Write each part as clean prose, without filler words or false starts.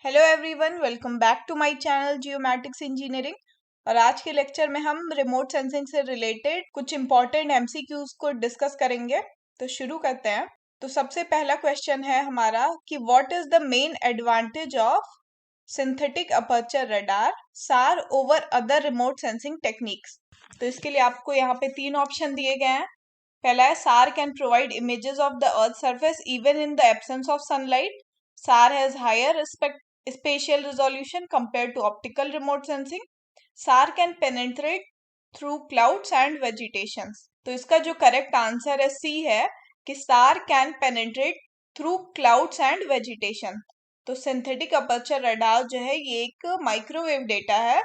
Hello everyone, welcome back to my channel geomatics engineering. और आज के लेक्चर में हम रिमोट सेंसिंग से रिलेटेड कुछ इंपॉर्टेंट एमसीक्यूज को डिस्कस करेंगे। तो शुरू करते हैं। तो सबसे पहला क्वेश्चन है हमारा कि what is the main advantage of synthetic aperture radar SAR over other remote sensing techniques. तो इसके लिए आपको यहाँ पे तीन ऑप्शन दिए गए हैं। पहला है SAR can provide images of the Earth's surface even in the absence of sunlight. SAR has higher spatial resolution compared to optical remote sensing. SAR can penetrate through clouds and vegetation. तो इसका जो correct answer है सी है कि SAR can penetrate through clouds and vegetation. तो synthetic aperture radar जो है ये एक माइक्रोवेव डेटा है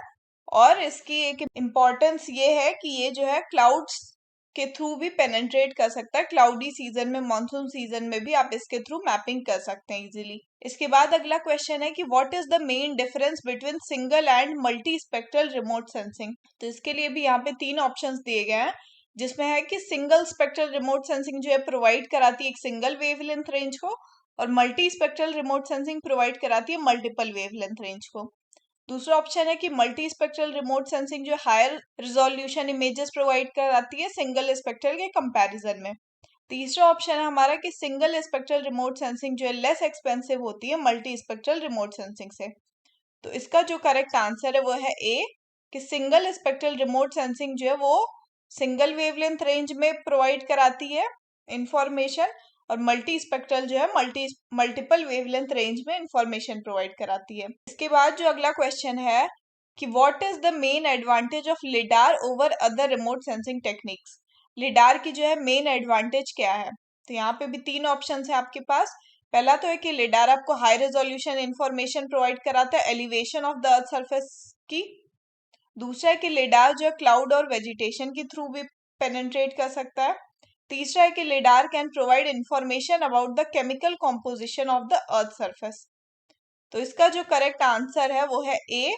और इसकी एक इम्पॉर्टेंस ये है कि ये जो है क्लाउड्स के थ्रू भी पेनेट्रेट कर सकता है। क्लाउडी सीजन में, मॉनसून सीजन में भी आप इसके थ्रू मैपिंग कर सकते हैं इजीली। इसके बाद अगला क्वेश्चन है कि what is the main difference between single and multi spectral remote sensing. तो इसके लिए भी यहाँ पे तीन ऑप्शंस दिए गए हैं, जिसमें है कि सिंगल स्पेक्ट्रल रिमोट सेंसिंग जो है प्रोवाइड कराती है एक सिंगल वेवलेंथ रेंज को, और multi spectral remote sensing provide कराती है मल्टीपल वेवलेंथ रेंज को। दूसरा ऑप्शन है कि मल्टी स्पेक्ट्रल रिमोट सेंसिंग जो हायर रिजोल्यूशन इमेजेस प्रोवाइड कराती है सिंगल स्पेक्ट्रल के कंपैरिजन में। तीसरा ऑप्शन है हमारा कि सिंगल स्पेक्ट्रल रिमोट सेंसिंग जो है लेस एक्सपेंसिव होती है मल्टी स्पेक्ट्रल रिमोट सेंसिंग से। तो इसका जो करेक्ट आंसर है वो है ए, कि सिंगल स्पेक्ट्रल रिमोट सेंसिंग जो है वो सिंगल वेवलेंथ रेंज में प्रोवाइड कराती है इंफॉर्मेशन, और मल्टी स्पेक्ट्रल जो है मल्टीपल वेवलेंथ रेंज में इंफॉर्मेशन प्रोवाइड कराती है। इसके बाद जो अगला क्वेश्चन है कि what is the main advantage of lidar over other remote sensing techniques. Lidar की जो है मेन एडवांटेज क्या है। तो यहाँ पे भी तीन ऑप्शन है आपके पास। पहला तो है कि लिडार आपको हाई रेजोल्यूशन इंफॉर्मेशन प्रोवाइड कराता है elevation of the earth surface की। दूसरा है कि लिडार जो है क्लाउड और वेजिटेशन के थ्रू भी पेनिट्रेट कर सकता है। तीसरा है कि lidar can provide information about the chemical composition of the earth surface. तो इसका जो करेक्ट आंसर है वो है ए,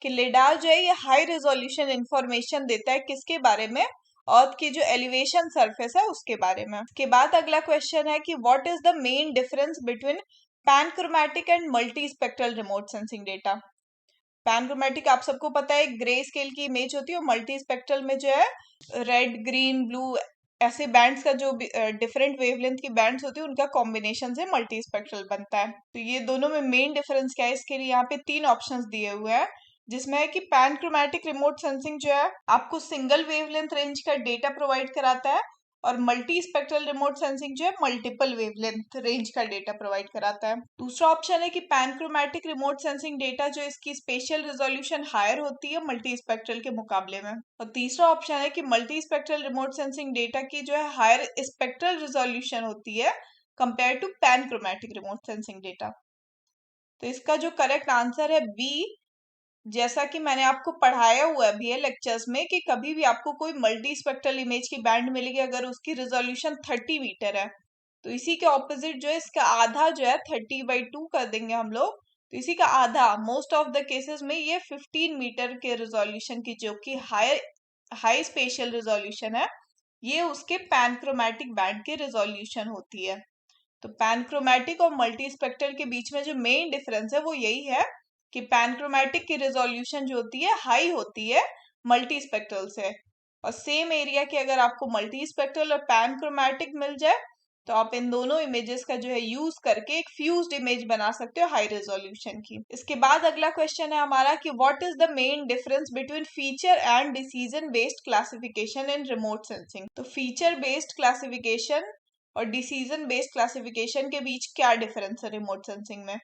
कि लिडार जो है ये हाई रेजोल्यूशन इंफॉर्मेशन देता है किसके बारे में, अर्थ की जो एलिवेशन सरफेस है उसके बारे में। इसके बाद अगला क्वेश्चन है कि what is the main difference between panchromatic and multi spectral remote sensing data. Panchromatic आप सबको पता है ग्रे स्केल की इमेज होती है, और मल्टी स्पेक्ट्रल में जो है रेड, ग्रीन, ब्लू ऐसे बैंड्स का जो डिफरेंट वेवलेंथ की बैंड्स होती है उनका कॉम्बिनेशन से मल्टी स्पेक्ट्रल बनता है। तो ये दोनों में मेन डिफरेंस क्या है, इसके लिए यहाँ पे तीन ऑप्शंस दिए हुए हैं, जिसमें है कि पैनक्रोमैटिक रिमोट सेंसिंग जो है आपको सिंगल वेवलेंथ रेंज का डेटा प्रोवाइड कराता है, और मल्टी स्पेक्ट्रल रिमोट सेंसिंग जो है मल्टीपल वेवलेंथ रेंज का डेटा प्रोवाइड कराता है। दूसरा ऑप्शन है कि पैनक्रोमैटिक रिमोट सेंसिंग डेटा जो इसकी स्पेशियल रिजोल्यूशन हायर होती है मल्टी स्पेक्ट्रल के मुकाबले में। और तीसरा ऑप्शन है कि multi spectral remote sensing data की जो है हायर स्पेक्ट्रल रिजोल्यूशन होती है compare to panchromatic remote sensing data. तो इसका जो करेक्ट आंसर है बी, जैसा कि मैंने आपको पढ़ाया हुआ है भी है लेक्चर्स में कि कभी भी आपको कोई मल्टी स्पेक्ट्रल इमेज की बैंड मिलेगी अगर उसकी रिजोल्यूशन 30 मीटर है, तो इसी के ऑपोजिट जो है इसका आधा जो है 30/2 कर देंगे हम लोग, तो इसी का आधा मोस्ट ऑफ द केसेस में ये 15 मीटर के रिजोल्यूशन की जो कि हाई स्पेशियल रिजोल्यूशन है, ये उसके पैनक्रोमैटिक बैंड की रिजोल्यूशन होती है। तो पैनक्रोमैटिक और मल्टी स्पेक्ट्रल के बीच में जो मेन डिफरेंस है वो यही है कि पैनक्रोमैटिक की रेजोल्यूशन जो होती है हाई होती है मल्टी स्पेक्ट्रल से, और सेम एरिया के अगर आपको मल्टी स्पेक्ट्रल और पैनक्रोमैटिक मिल जाए तो आप इन दोनों इमेजेस का जो है यूज करके एक फ्यूज्ड इमेज बना सकते हो हाई रेजोल्यूशन की। इसके बाद अगला क्वेश्चन है हमारा कि what is the main difference between feature and decision based classification in remote sensing. तो फीचर बेस्ड क्लासिफिकेशन और डिसीजन बेस्ड क्लासिफिकेशन के बीच क्या डिफरेंस है रिमोट सेंसिंग में।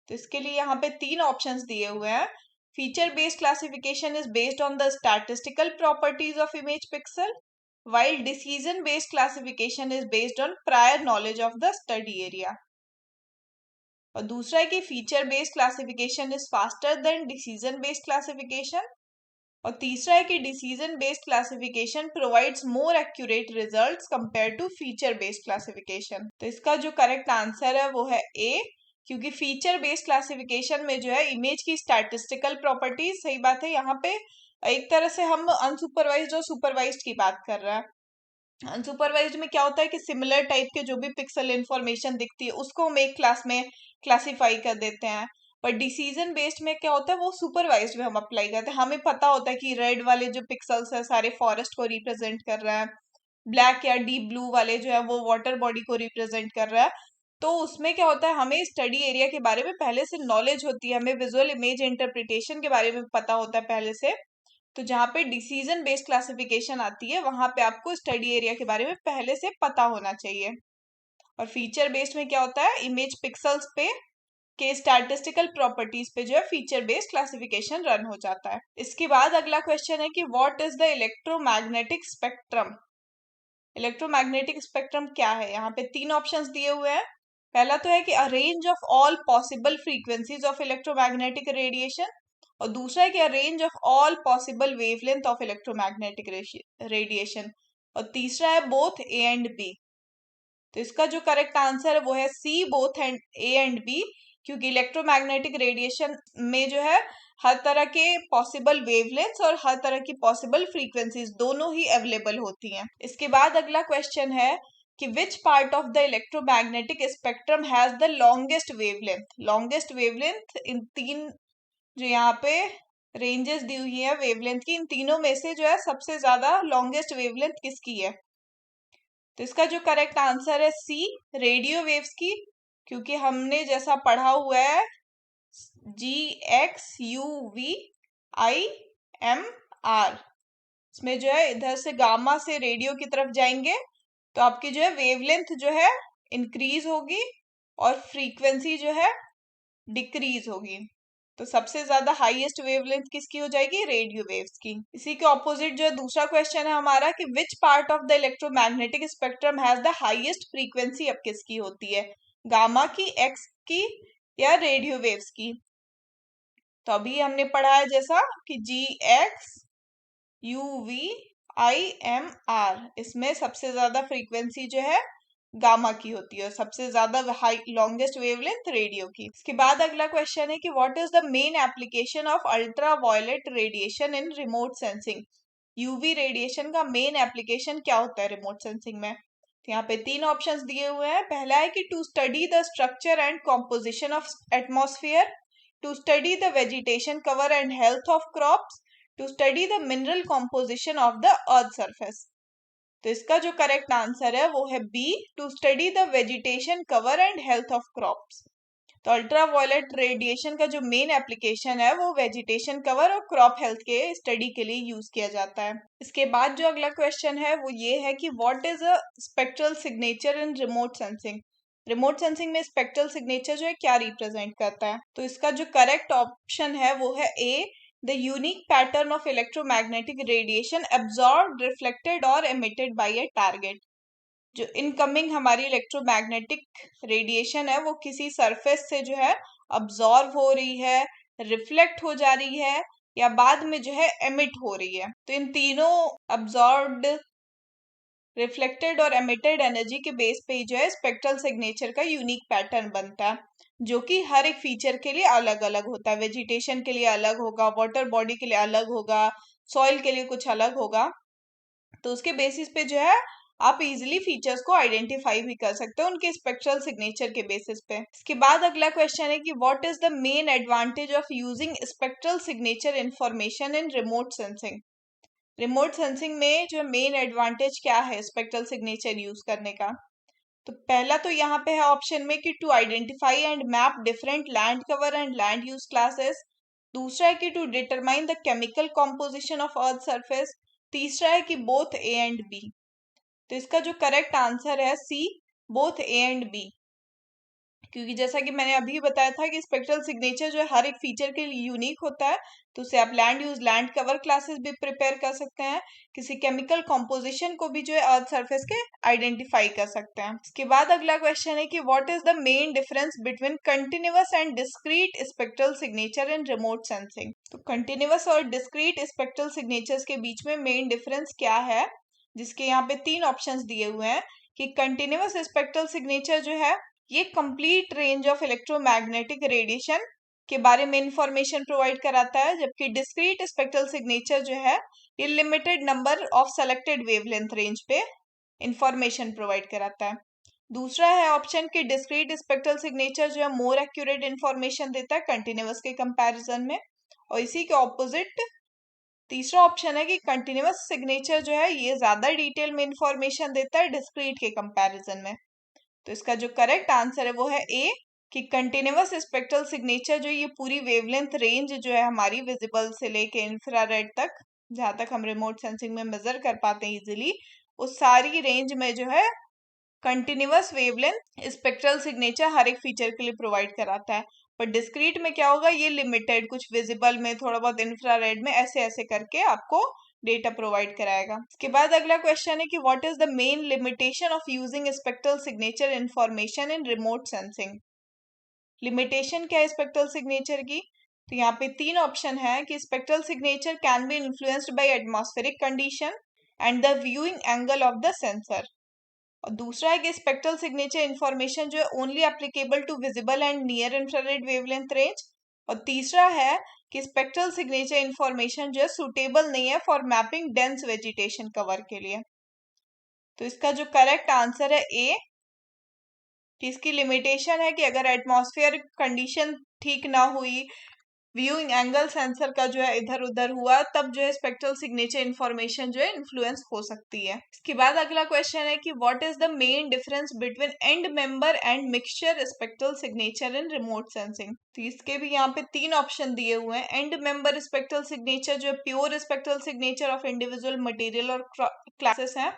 तो इसके लिए यहाँ पे तीन ऑप्शंस दिए हुए हैं। Feature based classification is based on the statistical properties of image pixel, while decision based classification is based on prior knowledge of the study area। और दूसरा है कि feature based classification is faster than decision based classification, और तीसरा है कि decision based classification provides more accurate results compare to feature based classification. तो इसका जो करेक्ट आंसर है वो है ए, क्योंकि फीचर बेस्ड क्लासिफिकेशन में जो है इमेज की स्टैटिस्टिकल प्रॉपर्टीज, सही बात है यहाँ पे एक तरह से हम अनसुपरवाइज्ड और सुपरवाइज्ड की बात कर रहे हैं। अनसुपरवाइज्ड में क्या होता है कि सिमिलर टाइप के जो भी पिक्सल इंफॉर्मेशन दिखती है उसको हम एक क्लास में क्लासिफाई कर देते हैं, पर डिसीजन बेस्ड में क्या होता है, वो सुपरवाइज्ड में हम अप्लाई करते हैं। हमें पता होता है कि रेड वाले जो पिक्सल्स है सारे फॉरेस्ट को रिप्रेजेंट कर रहा है, ब्लैक या डीप ब्लू वाले जो है वो वाटर बॉडी को रिप्रेजेंट कर रहा है। तो उसमें क्या होता है, हमें स्टडी एरिया के बारे में पहले से नॉलेज होती है, हमें विजुअल इमेज इंटरप्रिटेशन के बारे में पता होता है पहले से। तो जहाँ पे डिसीजन बेस्ड क्लासिफिकेशन आती है वहां पे आपको स्टडी एरिया के बारे में पहले से पता होना चाहिए। और फीचर बेस्ड में क्या होता है, इमेज पिक्सल्स पे के स्टैटिस्टिकल प्रॉपर्टीज पे जो है फीचर बेस्ड क्लासिफिकेशन रन हो जाता है। इसके बाद अगला क्वेश्चन है कि what is the electromagnetic spectrum. Electromagnetic spectrum क्या है, यहाँ पे तीन ऑप्शंस दिए हुए हैं। पहला तो है कि अ range of all possible frequencies of electromagnetic radiation, और दूसरा है कि अ range of all possible wavelength of electromagnetic radiation, और तीसरा है बोथ ए एंड बी। तो इसका जो करेक्ट आंसर है वो है C, both and A and B, क्योंकि इलेक्ट्रोमैग्नेटिक रेडिएशन में जो है हर तरह के पॉसिबल वेवलेंथ्स और हर तरह की पॉसिबल फ्रीक्वेंसीज दोनों ही अवेलेबल होती हैं। इसके बाद अगला क्वेश्चन है कि which part of the electromagnetic spectrum has the longest wavelength. Longest wavelength इन तीन जो यहाँ पे रेंजेस दी हुई है वेवलेंथ की, इन तीनों में से जो है सबसे ज्यादा लॉन्गेस्ट वेवलेंथ किसकी है। तो इसका जो करेक्ट आंसर है सी, रेडियो वेव्स की, क्योंकि हमने जैसा पढ़ा हुआ है GXUVIMR, इसमें जो है इधर से गामा से रेडियो की तरफ जाएंगे तो आपकी जो है वेवलेंथ जो है इंक्रीज होगी और फ्रीक्वेंसी जो है डिक्रीज होगी। तो सबसे ज्यादा हाईएस्ट वेवलेंथ किसकी हो जाएगी, रेडियो वेव्स की। इसी के ऑपोजिट जो है दूसरा क्वेश्चन है हमारा कि which part of the electromagnetic spectrum has the highest frequency, अब किसकी होती है, गामा की, एक्स की, या रेडियो वेव्स की। तो अभी हमने पढ़ा है जैसा कि GXUVIMR, इसमें सबसे ज्यादा फ्रीक्वेंसी जो है गामा की होती है और सबसे ज्यादा हाई लॉन्गेस्ट वेवलेंथ रेडियो की। इसके बाद अगला क्वेश्चन है कि what is the main application of ultra violet radiation in remote sensing. UV radiation का मेन एप्लीकेशन क्या होता है रिमोट सेंसिंग में। तो यहाँ पे तीन ऑप्शंस दिए हुए हैं। पहला है कि to study the structure and composition of atmosphere, to study the vegetation cover and health of crops, to study the mineral composition of the earth surface. तो इसका जो करेक्ट आंसर है वो है B, to study the vegetation cover and health of crops. तो ultra violet radiation का जो main application है वो वेजिटेशन कवर और क्रॉप हेल्थ के स्टडी के लिए यूज किया जाता है। इसके बाद जो अगला क्वेश्चन है वो ये है कि what is a spectral signature in remote sensing. Remote sensing में स्पेक्ट्रल सिग्नेचर जो है क्या रिप्रेजेंट करता है। तो इसका जो करेक्ट ऑप्शन है वो है ए, the unique pattern of electromagnetic radiation absorbed, reflected और emitted by a target। जो इनकमिंग हमारी इलेक्ट्रोमैग्नेटिक रेडिएशन है वो किसी सरफेस से जो है अब्जॉर्व हो रही है, रिफ्लेक्ट हो जा रही है, या बाद में जो है एमिट हो रही है। तो इन तीनों अब्जॉर्ब्ड, रिफ्लेक्टेड और एमिटेड एनर्जी के बेस पे ही जो है स्पेक्ट्रल सिग्नेचर का यूनिक पैटर्न बनता है, जो कि हर एक फीचर के लिए अलग अलग होता है। वेजिटेशन के लिए अलग होगा, वाटर बॉडी के लिए अलग होगा, सॉइल के लिए कुछ अलग होगा। तो उसके बेसिस पे जो है आप इजीली फीचर्स को आइडेंटिफाई भी कर सकते हो उनके स्पेक्ट्रल सिग्नेचर के बेसिस पे। इसके बाद अगला क्वेश्चन है कि what is the main advantage of using spectral signature information in remote sensing. Remote sensing में जो मेन एडवांटेज क्या है स्पेक्ट्रल सिग्नेचर यूज करने का। तो पहला तो यहाँ पे है ऑप्शन में कि to identify and map different land cover and land use classes, दूसरा है कि to determine the chemical composition of earth surface, तीसरा है कि बोथ ए एंड बी। तो इसका जो करेक्ट आंसर है C, both A and B, क्योंकि जैसा कि मैंने अभी बताया था कि स्पेक्ट्रल सिग्नेचर जो है हर एक फीचर के लिए यूनिक होता है। तो उसे आप land use land cover classes भी प्रिपेयर कर सकते हैं, किसी केमिकल कॉम्पोजिशन को भी जो है अर्थ सरफेस के आइडेंटिफाई कर सकते हैं। इसके बाद अगला क्वेश्चन है कि what is the main difference between continuous and discrete spectral signature in remote sensing. तो कंटिन्यूअस और डिस्क्रीट स्पेक्ट्रल सिग्नेचर्स के बीच में मेन डिफरेंस क्या है, जिसके यहाँ पे तीन ऑप्शंस दिए हुए हैं कि कंटिन्यूअस स्पेक्ट्रल सिग्नेचर जो है ये complete range of electromagnetic radiation के बारे में इंफॉर्मेशन प्रोवाइड कराता है, जबकि डिस्क्रीट स्पेक्ट्रल सिग्नेचर जो है ये limited number of selected wavelength range पे इंफॉर्मेशन प्रोवाइड कराता है। दूसरा है ऑप्शन कि डिस्क्रीट स्पेक्ट्रल सिग्नेचर जो है मोर एक्यूरेट इंफॉर्मेशन देता है कंटिन्यूअस के कंपैरिजन में, और इसी के ऑपोजिट तीसरा ऑप्शन है कि कंटिन्यूअस सिग्नेचर जो है ये ज्यादा डिटेल में इंफॉर्मेशन देता है डिस्क्रीट के कंपैरिजन में। तो इसका जो करेक्ट आंसर है वो है ए, कि कंटिन्यूअस स्पेक्ट्रल सिग्नेचर जो ये पूरी वेवलेंथ रेंज जो है हमारी विजिबल से लेके इंफ्रारेड तक, जहां तक हम रिमोट सेंसिंग में मेजर कर पाते हैं इजिली, उस सारी रेंज में जो है कंटिन्यूअस वेवलेंथ स्पेक्ट्रल सिग्नेचर हर एक फीचर के लिए प्रोवाइड कराता है। पर डिस्क्रीट में क्या होगा, ये लिमिटेड, कुछ विजिबल में, थोड़ा बहुत इंफ्रारेड में, ऐसे ऐसे करके आपको डेटा प्रोवाइड कराएगा। इसके बाद अगला क्वेश्चन है कि what is the main limitation of using spectral signature information in remote sensing. Limitation क्या है स्पेक्ट्रल सिग्नेचर की? तो यहाँ पे तीन ऑप्शन है कि spectral signature can be influenced by atmospheric condition and the viewing angle of the sensor, और दूसरा है कि स्पेक्ट्रल सिग्नेचर इंफॉर्मेशन जो है only applicable to visible and near infrared wavelength range, और तीसरा है कि स्पेक्ट्रल सिग्नेचर इंफॉर्मेशन जो है सुटेबल नहीं है for mapping dense vegetation cover के लिए। तो इसका जो करेक्ट आंसर है ए, कि इसकी लिमिटेशन है कि अगर एटमॉस्फेयर कंडीशन ठीक ना हुई, व्यूइंग एंगल सेंसर का जो है इधर उधर हुआ, तब जो है स्पेक्ट्रल सिग्नेचर इंफॉर्मेशन जो है इन्फ्लुएंस हो सकती है। इसके बाद अगला क्वेश्चन है कि what is the main difference between and member and mixture spectral signature in remote sensing. तो इसके भी यहाँ पे तीन ऑप्शन दिए हुए हैं। एंड मेंबर स्पेक्ट्रल सिग्नेचर जो है pure spectral signature of individual material और क्लासेस है,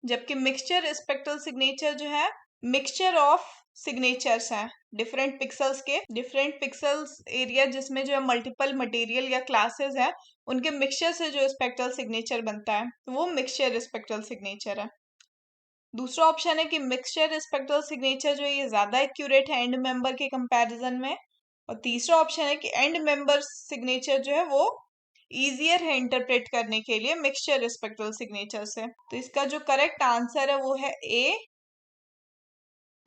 जबकि मिक्सचर स्पेक्ट्रल सिग्नेचर जो है मिक्सचर ऑफ सिग्नेचर्स हैं डिफरेंट पिक्सल्स के, डिफरेंट पिक्सल्स एरिया जिसमें जो है मल्टीपल मटेरियल या क्लासेस हैं, उनके मिक्सचर से जो स्पेक्ट्रल सिग्नेचर बनता है वो मिक्सचर स्पेक्ट्रल सिग्नेचर है। दूसरा ऑप्शन है कि मिक्सचर स्पेक्ट्रल सिग्नेचर जो है ये ज्यादा एक्यूरेट है एंड मेंबर के कंपैरिजन में, और तीसरा ऑप्शन है कि एंड मेंबर सिग्नेचर जो है वो इजियर है इंटरप्रेट करने के लिए मिक्सचर स्पेक्ट्रल सिग्नेचर से। तो इसका जो करेक्ट आंसर है वो है ए,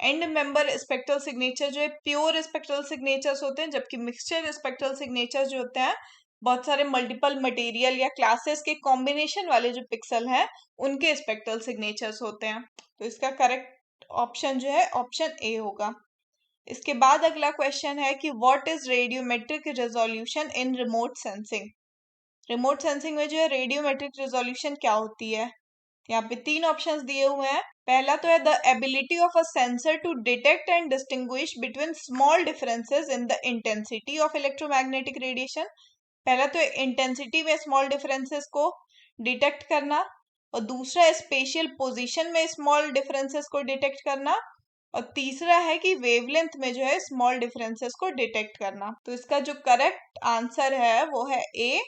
एंड मेंबर स्पेक्ट्रल सिग्नेचर जो है प्योर स्पेक्ट्रल सिग्नेचर्स होते हैं, जबकि मिक्सचर स्पेक्ट्रल सिग्नेचर जो होते हैं बहुत सारे मल्टीपल मटेरियल या क्लासेस के कॉम्बिनेशन वाले जो पिक्सल हैं उनके स्पेक्ट्रल सिग्नेचर्स होते हैं। तो इसका करेक्ट ऑप्शन जो है ऑप्शन ए होगा। इसके बाद अगला क्वेश्चन है कि what is radiometric resolution in remote sensing. Remote sensing में जो है रेडियोमेट्रिक रेजोल्यूशन क्या होती है? यहाँ पे तीन ऑप्शंस दिए हुए हैं। पहला तो है the ability of a sensor to detect and distinguish between small differences in the intensity of electromagnetic radiation. पहला तो इंटेंसिटी में स्मॉल डिफरेंसेस को डिटेक्ट करना, और दूसरा है स्पेशियल पोजीशन में स्मॉल डिफरेंसेस को डिटेक्ट करना, और तीसरा है कि वेवलेंथ में जो है स्मॉल डिफरेंसेस को डिटेक्ट करना। तो इसका जो करेक्ट आंसर है वो है ए।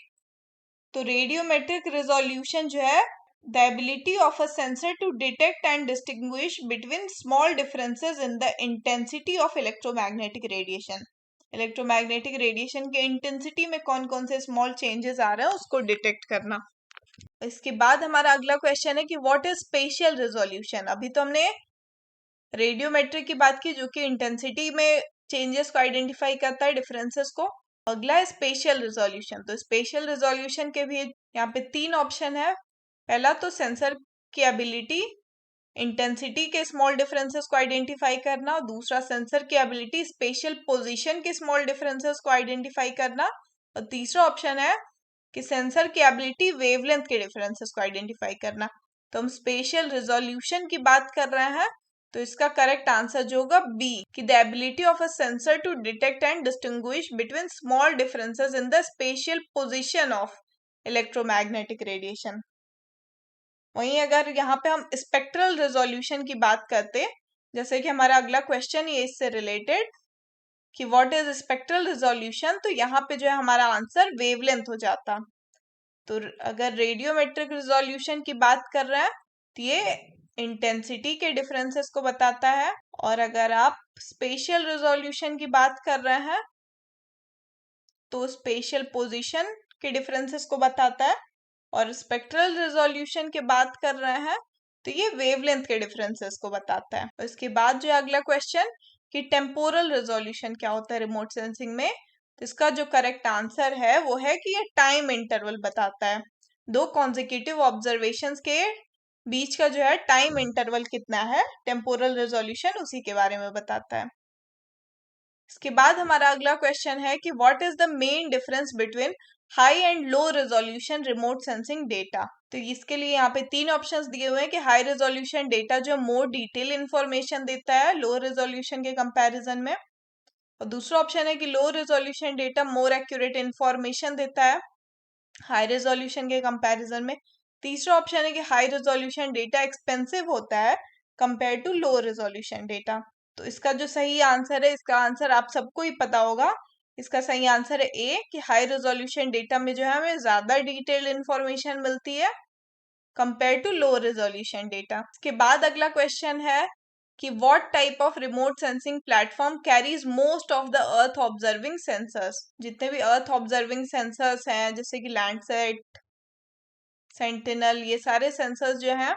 तो रेडियोमेट्रिक रिजोल्यूशन जो है the ability of a sensor to detect and distinguish between small differences in the intensity of electromagnetic radiation। Electromagnetic radiation के इंटेंसिटी में कौन कौन से स्मॉल चेंजेस आ रहे हैं उसको डिटेक्ट करना। इसके बाद हमारा अगला क्वेश्चन है कि व्हाट इज स्पेशियल रिजोल्यूशन। अभी तो हमने रेडियोमेट्रिक की बात की जो कि इंटेंसिटी में चेंजेस को आइडेंटिफाई करता है, डिफरेंसेस को। अगला है स्पेशियल रिजोल्यूशन। तो स्पेशियल रिजोल्यूशन के भी यहाँ पे तीन ऑप्शन है। पहला तो सेंसर की एबिलिटी इंटेंसिटी के स्मॉल डिफरेंसेस को आइडेंटिफाई करना, और दूसरा सेंसर की एबिलिटी स्पेशल पोजीशन के स्मॉल डिफरेंसेस को आइडेंटिफाई करना, और तीसरा ऑप्शन है कि सेंसर की एबिलिटी वेवलेंथ के डिफरेंसेस को आइडेंटिफाई करना। तो हम स्पेशल रिजोल्यूशन की बात कर रहे हैं, तो इसका करेक्ट आंसर जो होगा बी, कि the ability of a sensor to detect and distinguish between small differences in the spatial position of electromagnetic radiation. वहीं अगर यहाँ पे हम स्पेक्ट्रल रिजोल्यूशन की बात करते, जैसे कि हमारा अगला क्वेश्चन ये इससे रिलेटेड कि व्हाट इज स्पेक्ट्रल रिजोल्यूशन, तो यहाँ पे जो है हमारा आंसर वेवलेंथ हो जाता। तो अगर रेडियोमेट्रिक रिजोल्यूशन की बात कर रहे हैं तो ये इंटेंसिटी के डिफरेंसेस को बताता है, और अगर आप स्पेशियल रिजोल्यूशन की बात कर रहे हैं तो स्पेशियल पोजीशन के डिफरेंसेस को बताता है, और स्पेक्ट्रल रिजोल्यूशन की बात कर रहे हैं तो ये वेवलेंथ के डिफरेंसेस को बताता है। इसके बाद जो अगला क्वेश्चन कि टेम्पोरल रिजोल्यूशन क्या होता है रिमोट सेंसिंग में, तो इसका जो करेक्ट आंसर है वो है कि ये टाइम इंटरवल बताता है। दो कॉन्जिक्यूटिव ऑब्जर्वेशंस के बीच का जो है टाइम इंटरवल कितना है, टेम्पोरल रेजोल्यूशन उसी के बारे में बताता है। इसके बाद हमारा अगला क्वेश्चन है कि what is the main difference between high and low resolution remote sensing data. तो इसके लिए यहाँ पे 3 ऑप्शंस दिए हुए हैं कि हाई रेजोल्यूशन डेटा जो मोर डिटेल इंफॉर्मेशन देता है लो रेजोल्यूशन के कंपैरिजन में, और दूसरा ऑप्शन है कि लो resolution data more accurate information देता है हाई रेजोल्यूशन के कंपैरिजन में। तीसरा ऑप्शन है कि हाई रेजोल्यूशन डेटा एक्सपेंसिव होता है compare to low resolution data. तो इसका जो सही आंसर है, इसका आंसर आप सबको ही पता होगा, इसका सही आंसर है ए कि हाई रेजोल्यूशन डेटा में जो है हमें ज्यादा डिटेल्ड इंफॉर्मेशन मिलती है compare to low resolution data. इसके बाद अगला क्वेश्चन है कि what type of remote sensing platform carries most of the earth observing sensors. जितने भी अर्थ ऑब्जर्विंग सेंसर्स हैं जैसे कि लैंडसैट, सेंटिनल, ये सारे सेंसर्स जो हैं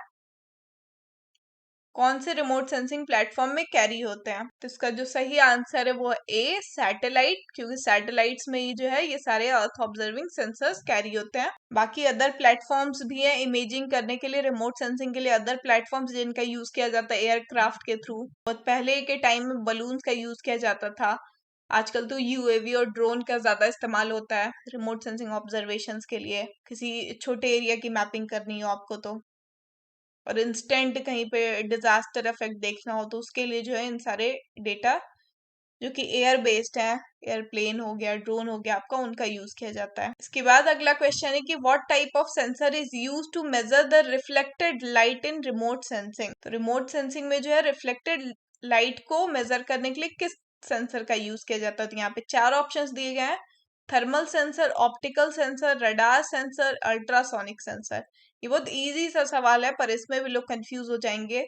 कौन से रिमोट सेंसिंग प्लेटफॉर्म में कैरी होते हैं। तो इसका जो सही आंसर है वो है ए सैटेलाइट, क्योंकि सैटेलाइट्स में ही जो है ये सारे अर्थ ऑब्जर्विंग सेंसर्स कैरी होते हैं। बाकी अदर प्लेटफॉर्म्स भी हैं इमेजिंग करने के लिए, रिमोट सेंसिंग के लिए अदर प्लेटफॉर्म्स जिनका यूज किया जाता है एयरक्राफ्ट के थ्रू। बहुत पहले के टाइम में बलून्स का यूज किया जाता था, आजकल तो यूएवी और ड्रोन का ज्यादा इस्तेमाल होता है रिमोट सेंसिंग ऑब्जर्वेशंस के लिए, किसी छोटे एरिया की मैपिंग करनी हो आपको तो, और इंस्टेंट कहीं पे डिजास्टर इफेक्ट देखना हो तो उसके लिए जो है इन सारे डेटा जो कि एयर बेस्ड है, एयरप्लेन हो गया, ड्रोन हो गया आपका, उनका यूज किया जाता है। इसके बाद अगला क्वेश्चन है कि what type of sensor is use to measure the reflected light in remote sensing. तो रिमोट सेंसिंग में जो है रिफ्लेक्टेड लाइट को मेजर करने के लिए किस सेंसर का यूज किया जाता है। तो यहाँ पे 4 ऑप्शंस दिए गए हैं, thermal sensor, optical sensor, radar sensor, ultrasonic sensor. ये बहुत इजी सा सवाल है पर इसमें भी लोग कंफ्यूज हो जाएंगे।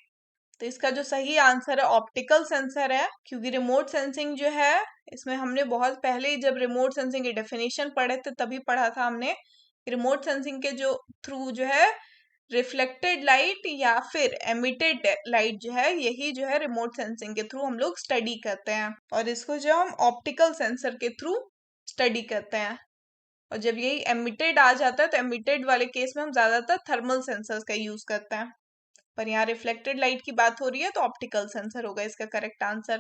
तो इसका जो सही आंसर है ऑप्टिकल सेंसर है, क्योंकि रिमोट सेंसिंग जो है इसमें हमने बहुत पहले ही जब रिमोट सेंसिंग की डेफिनेशन पढ़े थे तभी पढ़ा था हमने, रिमोट सेंसिंग के जो थ्रू जो है रिफ्लेक्टेड लाइट या फिर एमिटेड लाइट जो है यही जो है रिमोट सेंसिंग के थ्रू हम लोग स्टडी करते हैं, और इसको जो हम ऑप्टिकल सेंसर के थ्रू स्टडी करते हैं। और जब यही एमिटेड आ जाता है तो एमिटेड वाले केस में हम ज्यादातर थर्मल सेंसर्स का यूज करते हैं, पर यहाँ रिफ्लेक्टेड लाइट की बात हो रही है तो ऑप्टिकल सेंसर होगा इसका करेक्ट आंसर।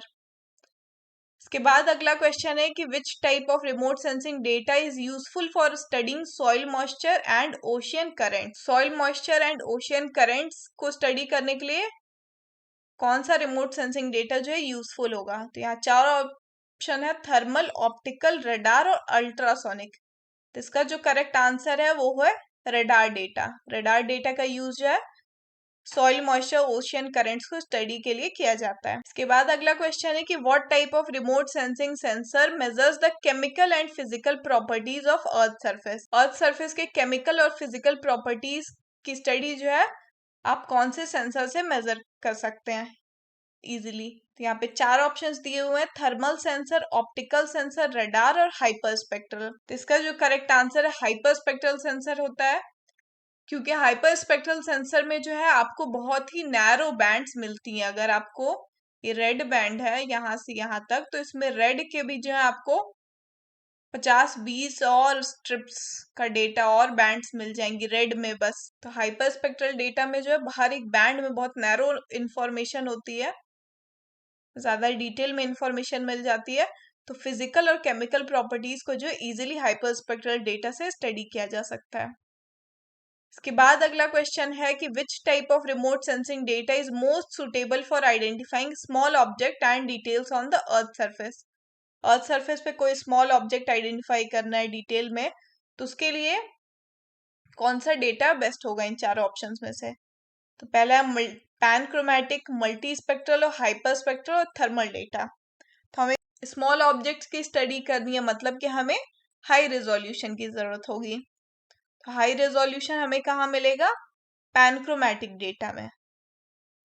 इसके बाद अगला क्वेश्चन है कि which type of remote sensing data is useful for studying soil moisture and ocean current. Soil moisture and ocean currents को स्टडी करने के लिए कौन सा रिमोट सेंसिंग डेटा जो है यूजफुल होगा। तो यहाँ 4 ऑप्शन है, थर्मल, ऑप्टिकल, रडार और अल्ट्रासोनिक। तो इसका जो करेक्ट आंसर है वो है रडार डेटा। रडार डेटा का यूज जो है सॉइल मॉइस्चर, ओशियन करंट्स को स्टडी के लिए किया जाता है। इसके बाद अगला क्वेश्चन है कि what type of remote sensing sensor measures the chemical and physical properties of earth surface. Earth surface के केमिकल और फिजिकल प्रॉपर्टीज की स्टडी जो है आप कौन से सेंसर से मेजर कर सकते हैं इजीली। तो यहाँ पे 4 ऑप्शंस दिए हुए हैं, thermal sensor, optical sensor, radar और हाइपर स्पेक्ट्रल। तो इसका जो करेक्ट आंसर है हाइपर स्पेक्ट्रल सेंसर होता है, क्योंकि हाइपर स्पेक्ट्रल सेंसर में जो है आपको बहुत ही नैरो बैंड्स मिलती हैं। अगर आपको ये रेड बैंड है यहाँ से यहाँ तक, तो इसमें रेड के भी जो है आपको 50-20 और स्ट्रिप्स का डेटा और बैंड्स मिल जाएंगी रेड में बस। तो हाइपर स्पेक्ट्रल डेटा में जो है हर एक बैंड में बहुत नैरो इंफॉर्मेशन होती है, ज्यादा डिटेल में इंफॉर्मेशन मिल जाती है। तो फिजिकल और केमिकल प्रॉपर्टीज को जो इजीली हाइपर स्पेक्ट्रल डेटा से स्टडी किया जा सकता है। इसके बाद अगला क्वेश्चन है कि which type of remote sensing data is most suitable for identifying small object and details on the earth surface. Earth surface पे कोई स्मॉल ऑब्जेक्ट आइडेंटिफाई करना है डिटेल में, तो उसके लिए कौन सा डेटा बेस्ट होगा इन 4 ऑप्शंस में से। तो पहला है पैनक्रोमैटिक, मल्टी स्पेक्ट्रल और हाइपर स्पेक्ट्रल और थर्मल डेटा। तो हमें स्मॉल ऑब्जेक्ट्स की स्टडी करनी है, मतलब कि हमें हाई रेजोल्यूशन की जरूरत होगी। तो हाई रेजोल्यूशन हमें कहाँ मिलेगा, पैनक्रोमैटिक डेटा में,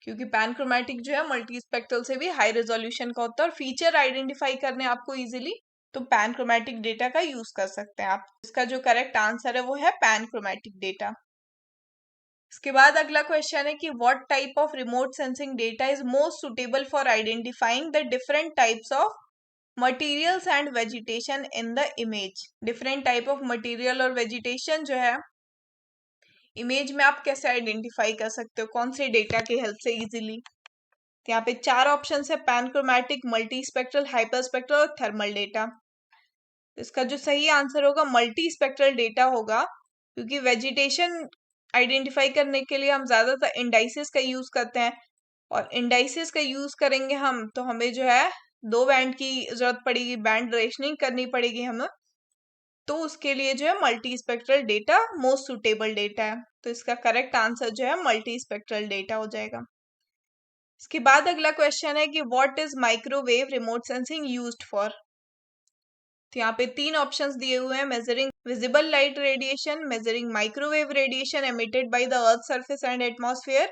क्योंकि पैनक्रोमैटिक जो है मल्टी स्पेक्ट्रल से भी हाई रेजोल्यूशन का होता है और फीचर आइडेंटिफाई करने आपको इजीली, तो पैनक्रोमैटिक डेटा का यूज कर सकते हैं आप। इसका जो करेक्ट आंसर है वो है पैनक्रोमैटिक डेटा। इसके बाद अगला क्वेश्चन है कि what type of remote sensing data is most suitable for identifying the different types of materials and vegetation in the image. Different type of material और वेजिटेशन जो है इमेज में आप कैसे आइडेंटिफाई कर सकते हो, कौन से डेटा की हेल्प से इजीली? तो यहाँ पे 4 ऑप्शन है, पैनक्रोमैटिक, मल्टी स्पेक्ट्रल, हाइपर स्पेक्ट्रल और थर्मल डेटा। इसका जो सही आंसर होगा मल्टी स्पेक्ट्रल डेटा होगा, क्योंकि वेजिटेशन आइडेंटिफाई करने के लिए हम ज्यादातर इंडाइसिस का यूज करते हैं, और इंडाइसिस का यूज करेंगे हम तो हमें जो है 2 बैंड की जरूरत पड़ेगी, बैंड रेशनिंग करनी पड़ेगी हमें। तो उसके लिए जो है multi spectral data most suitable data है। तो इसका करेक्ट आंसर जो है मल्टी स्पेक्ट्रल डेटा हो जाएगा। इसके बाद अगला क्वेश्चन है कि what is microwave remote sensing used for? तो यहाँ पे 3 ऑप्शंस दिए हुए हैं, measuring visible light radiation, measuring microwave radiation emitted by the earth surface and atmosphere,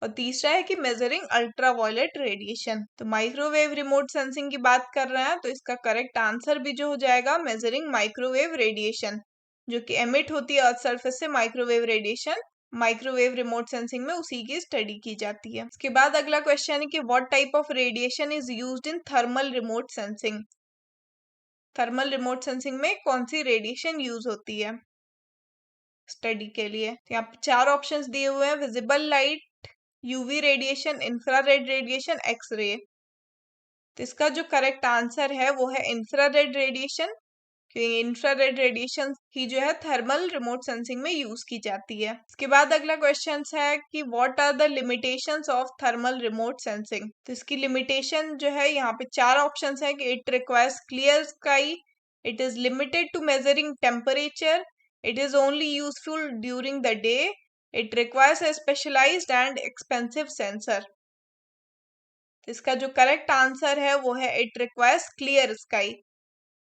और तीसरा है कि मेजरिंग अल्ट्रावायलेट रेडिएशन। तो माइक्रोवेव रिमोट सेंसिंग की बात कर रहे हैं, तो इसका करेक्ट आंसर भी जो हो जाएगा मेजरिंग माइक्रोवेव रेडिएशन, जो कि एमिट होती है अर्थ सरफेस से microwave radiation. Microwave remote sensing में उसी की स्टडी की जाती है। इसके बाद अगला क्वेश्चन है कि what type of radiation is used in thermal remote sensing? Thermal remote sensing में कौन सी रेडिएशन यूज होती है स्टडी के लिए? तो यहाँ पे 4 ऑप्शंस दिए हुए हैं, visible light, UV radiation, infrared radiation, X ray. तो इसका जो करेक्ट आंसर है वो है इंफ्रारेड रेडिएशन, क्योंकि इंफ्रारेड रेडिएशन ही जो है थर्मल रिमोट सेंसिंग में यूज की जाती है। इसके बाद अगला क्वेश्चन है कि what are the limitations of thermal remote sensing? तो इसकी लिमिटेशन जो है यहाँ पे 4 ऑप्शंस है कि it requires clear sky, it is limited to measuring temperature, it is only useful during the day, it requires a specialized and expensive sensor। इसका जो करेक्ट आंसर है वो है it requires clear sky.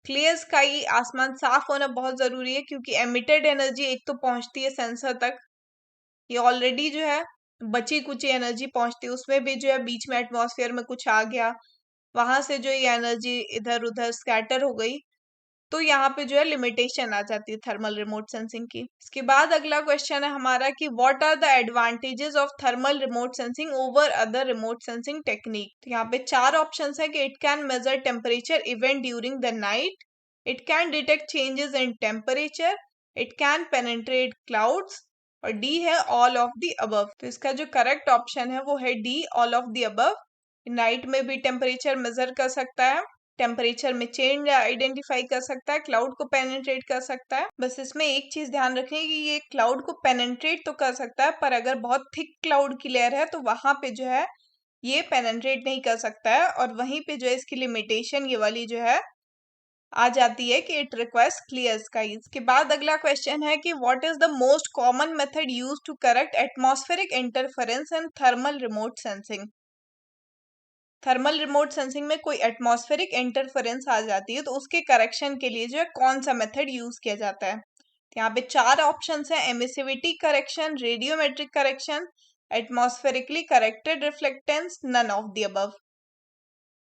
Clear sky, आसमान साफ होना बहुत जरूरी है, क्योंकि एमिटेड एनर्जी एक तो पहुंचती है सेंसर तक, ये ऑलरेडी जो है बची कुची एनर्जी पहुंचती है, उसमें भी जो है बीच में एटमॉस्फेयर में कुछ आ गया, वहां से जो ये एनर्जी इधर उधर स्कैटर हो गई, तो यहाँ पे जो है लिमिटेशन आ जाती है थर्मल रिमोट सेंसिंग की। इसके बाद अगला क्वेश्चन है हमारा कि what are the advantages of thermal remote sensing over other remote sensing technique? तो यहाँ पे 4 ऑप्शंस है कि it can measure temperature even during the night, it can detect changes in temperature, it can penetrate clouds, और D है all of the above. तो इसका जो करेक्ट ऑप्शन है वो है D, all of the above. Night में भी टेम्परेचर मेजर कर सकता है, टेम्परेचर में चेंज आइडेंटिफाई कर सकता है, क्लाउड को पेनिट्रेट कर सकता है। बस इसमें एक चीज ध्यान रखनी है कि ये क्लाउड को पेनिट्रेट तो कर सकता है, पर अगर बहुत थिक क्लाउड की लेयर है तो वहां पे जो है ये पेनिट्रेट नहीं कर सकता है, और वहीं पे जो है इसकी लिमिटेशन ये वाली जो है आ जाती है कि इट रिक्वायर्स क्लियर स्काईज। के बाद अगला क्वेश्चन है कि what is the most common method use to correct atmospheric interference in thermal remote sensing? Thermal remote sensing में कोई एटमॉस्फेरिक इंटरफेरेंस आ जाती है तो उसके करेक्शन के लिए जो है कौन सा मेथड यूज किया जाता है? तो यहाँ पे 4 ऑप्शंस हैं, emissivity correction, radiometric correction, atmospherically corrected reflectance, none of the above.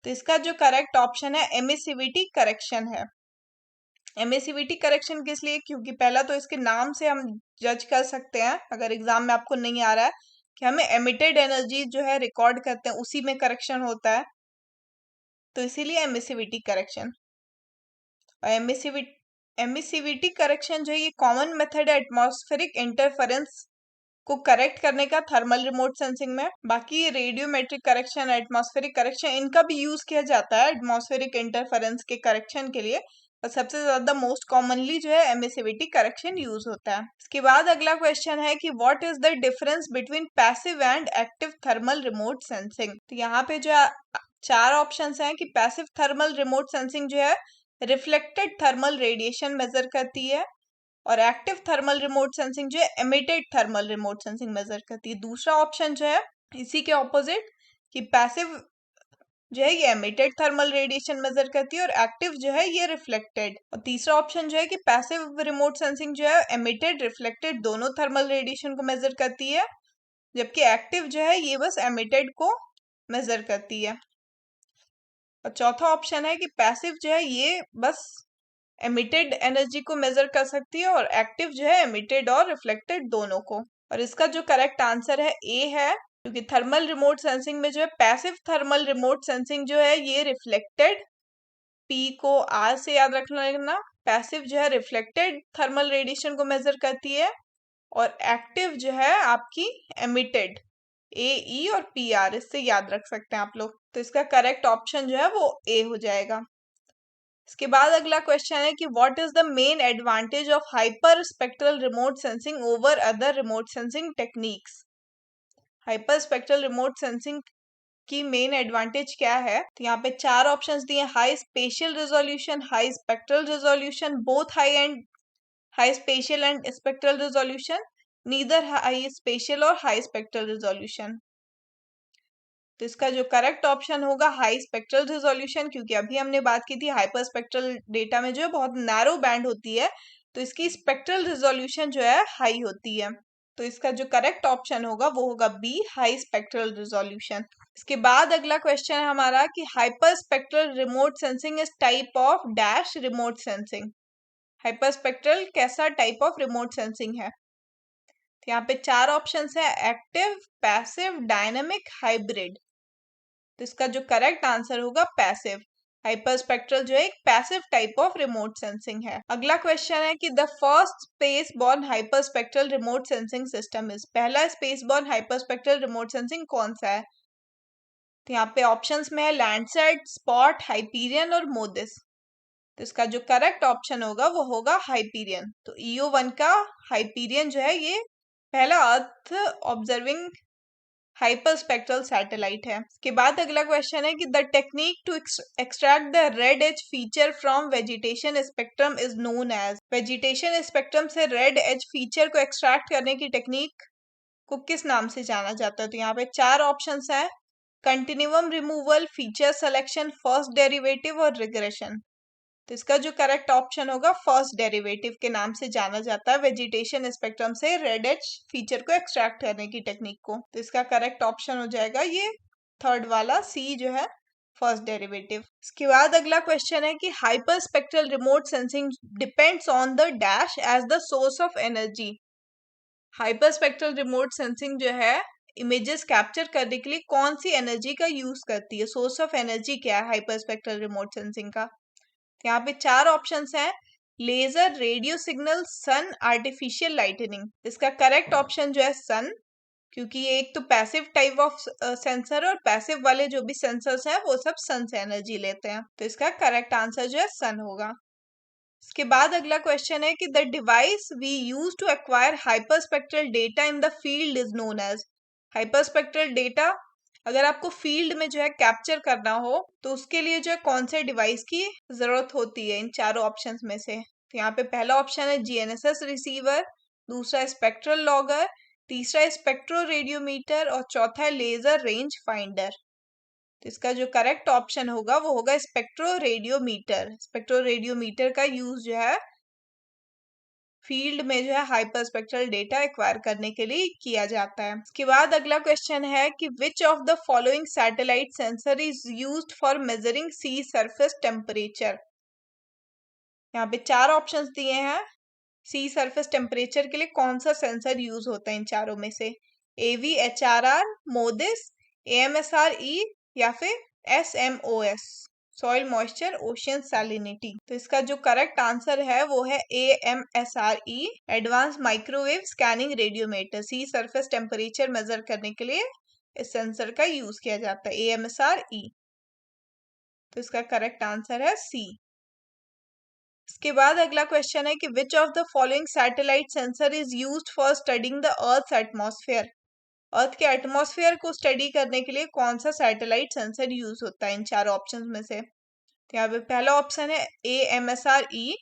तो इसका जो करेक्ट ऑप्शन है एमिसिविटी करेक्शन है। एमिसिविटी करेक्शन किस लिए? क्योंकि पहला तो इसके नाम से हम जज कर सकते हैं, अगर एग्जाम में आपको नहीं आ रहा है, कि हमें एमिटेड एनर्जी जो है रिकॉर्ड करते हैं उसी में करेक्शन होता है, तो इसीलिए एमिसिविटी करेक्शन। और एमिसिविटी करेक्शन जो है ये कॉमन मेथड है एटमॉस्फेरिक इंटरफेरेंस को करेक्ट करने का थर्मल रिमोट सेंसिंग में। बाकी रेडियोमेट्रिक करेक्शन, एटमॉस्फेरिक करेक्शन, इनका भी यूज किया जाता है एटमॉस्फेरिक इंटरफेरेंस के करेक्शन के लिए, और सबसे ज्यादा मोस्ट कॉमनली जो है एमिसिविटी करेक्शन यूज होता है। इसके बाद अगला क्वेश्चन है कि what is the difference between passive and active thermal remote sensing? तो यहाँ पे जो 4 ऑप्शंस हैं कि पैसिव थर्मल रिमोट सेंसिंग जो है रिफ्लेक्टेड थर्मल रेडिएशन मेजर करती है, और एक्टिव थर्मल रिमोट सेंसिंग जो है emitted thermal remote sensing measure करती है। दूसरा ऑप्शन जो है इसी के ऑपोजिट, कि पैसिव जो है ये एमिटेड थर्मल रेडिएशन मेजर करती है और एक्टिव जो है ये रिफ्लेक्टेड। और तीसरा ऑप्शन जो है कि पैसिव रिमोट सेंसिंग जो है एमिटेड रिफ्लेक्टेड दोनों थर्मल रेडिएशन को मेजर करती है, जबकि एक्टिव जो है ये बस एमिटेड को मेजर करती है। और चौथा ऑप्शन है कि पैसिव जो है ये बस एमिटेड एनर्जी को मेजर कर सकती है, और एक्टिव जो है एमिटेड और रिफ्लेक्टेड दोनों को। और इसका जो करेक्ट आंसर है ए है, क्योंकि थर्मल रिमोट सेंसिंग में जो है पैसिव थर्मल रिमोट सेंसिंग जो है ये रिफ्लेक्टेड, पी को आर से याद रखना, पैसिव जो है रिफ्लेक्टेड थर्मल रेडिएशन को मेजर करती है, और एक्टिव जो है आपकी एमिटेड, ए और PR, इससे याद रख सकते हैं आप लोग। तो इसका करेक्ट ऑप्शन जो है वो ए हो जाएगा। इसके बाद अगला क्वेश्चन है कि what is the main advantage of hyper spectral remote sensing over other remote sensing techniques. Hyper spectral remote sensing की मेन एडवांटेज क्या है? तो यहाँ पे 4 ऑप्शंस दिए, high spatial resolution, high spectral resolution, both high spatial and spectral resolution, neither high spatial और high spectral resolution. तो इसका जो करेक्ट ऑप्शन होगा हाई स्पेक्ट्रल रिजोल्यूशन, क्योंकि अभी हमने बात की थी हाइपर स्पेक्ट्रल डेटा में जो है बहुत नैरो बैंड होती है, तो इसकी स्पेक्ट्रल रिजोल्यूशन जो है हाई होती है। तो इसका जो करेक्ट ऑप्शन होगा वो होगा बी, हाई स्पेक्ट्रल रिजोल्यूशन। इसके बाद अगला क्वेश्चन है हमारा कि hyper spectral remote sensing is type of dash remote sensing. Hyper spectral कैसा टाइप ऑफ रिमोट सेंसिंग है? तो यहाँ पे 4 ऑप्शन है, एक्टिव, पैसिव, डायनेमिक, हाइब्रिड। तो इसका जो करेक्ट आंसर होगा पैसिव। हाइपर स्पेक्ट्रल जो है एक passive type of remote sensing है। अगला क्वेश्चन है कि the first space borne hyper spectral remote sensing system is. पहला space borne hyper spectral remote sensing कौन सा है? तो यहाँ पे ऑप्शंस में है लैंडसैट, स्पॉट, हाइपीरियन और मोदिस। तो इसका जो करेक्ट ऑप्शन होगा वो होगा हाइपीरियन। तो EO1 का हाइपीरियन जो है ये पहला earth observing hyper spectral satellite है। इसके बाद अगला क्वेश्चन है कि the technique to extract the red edge feature from vegetation spectrum is known as. Vegetation spectrum से रेड एज फीचर को एक्सट्रैक्ट करने की टेक्निक को किस नाम से जाना जाता है? तो यहाँ पे 4 ऑप्शंस है, continuum removal, feature selection, first derivative और रिग्रेशन। तो इसका जो करेक्ट ऑप्शन होगा फर्स्ट डेरिवेटिव के नाम से जाना जाता है वेजिटेशन स्पेक्ट्रम से रेड एज फीचर को एक्सट्रैक्ट करने की टेक्निक को। तो इसका करेक्ट ऑप्शन हो जाएगा ये थर्ड वाला सी जो है फर्स्ट डेरिवेटिव। इसके बाद अगला क्वेश्चन है कि hyper spectral remote sensing depends on the dash as the source of energy. Hyper spectral remote sensing जो है इमेजेस कैप्चर करने के लिए कौन सी एनर्जी का यूज करती है? सोर्स ऑफ एनर्जी क्या है हाइपर स्पेक्ट्रल रिमोट सेंसिंग का? यहाँ पे 4 ऑप्शंस हैं, लेजर, रेडियो सिग्नल, सन, आर्टिफिशियल लाइटनिंग। इसका करेक्ट ऑप्शन जो है सन, क्योंकि ये एक तो पैसिव टाइप ऑफ सेंसर और पैसिव वाले जो भी सेंसर्स हैं वो सब सन से एनर्जी लेते हैं। तो इसका करेक्ट आंसर जो है सन होगा। इसके बाद अगला क्वेश्चन है कि the device we use to acquire hyperspectral data in the field is known as. Hyperspectral data अगर आपको फील्ड में जो है कैप्चर करना हो तो उसके लिए जो है कौन से डिवाइस की जरूरत होती है इन चारों ऑप्शंस में से? तो यहाँ पे पहला ऑप्शन है GNSS रिसीवर, दूसरा स्पेक्ट्रल लॉगर, तीसरा स्पेक्ट्रो रेडियोमीटर और चौथा है लेजर रेंज फाइंडर। तो इसका जो करेक्ट ऑप्शन होगा वो होगा स्पेक्ट्रो रेडियोमीटर। स्पेक्ट्रो रेडियोमीटर का यूज जो है फील्ड में जो है हाइपर स्पेक्ट्रल डेटा एक्वायर करने के लिए किया जाता है। इसके बाद अगला क्वेश्चन है कि which of the following satellite sensor is used for measuring sea surface temperature. यहाँ पे 4 ऑप्शंस दिए हैं, सी सरफेस टेम्परेचर के लिए कौन सा सेंसर यूज होता है इन चारों में से? AVHRR, मोदिस, AMSRE या फिर SMOS, soil moisture ocean salinity. तो इसका जो करेक्ट आंसर है वो है AMSRE, advance microwave scanning radiometer. Sea surface temperature measure करने के लिए इस सेंसर का यूज किया जाता है AMSRE। तो इसका करेक्ट आंसर है सी। इसके बाद अगला क्वेश्चन है कि which of the following satellite sensor is used for studying the earth atmosphere. Earth के एटमॉस्फेयर को स्टडी करने के लिए कौन सा सैटेलाइट सेंसर यूज होता है इन चारों ऑप्शंस में से? तो यहाँ पे पहला ऑप्शन है AMSRE,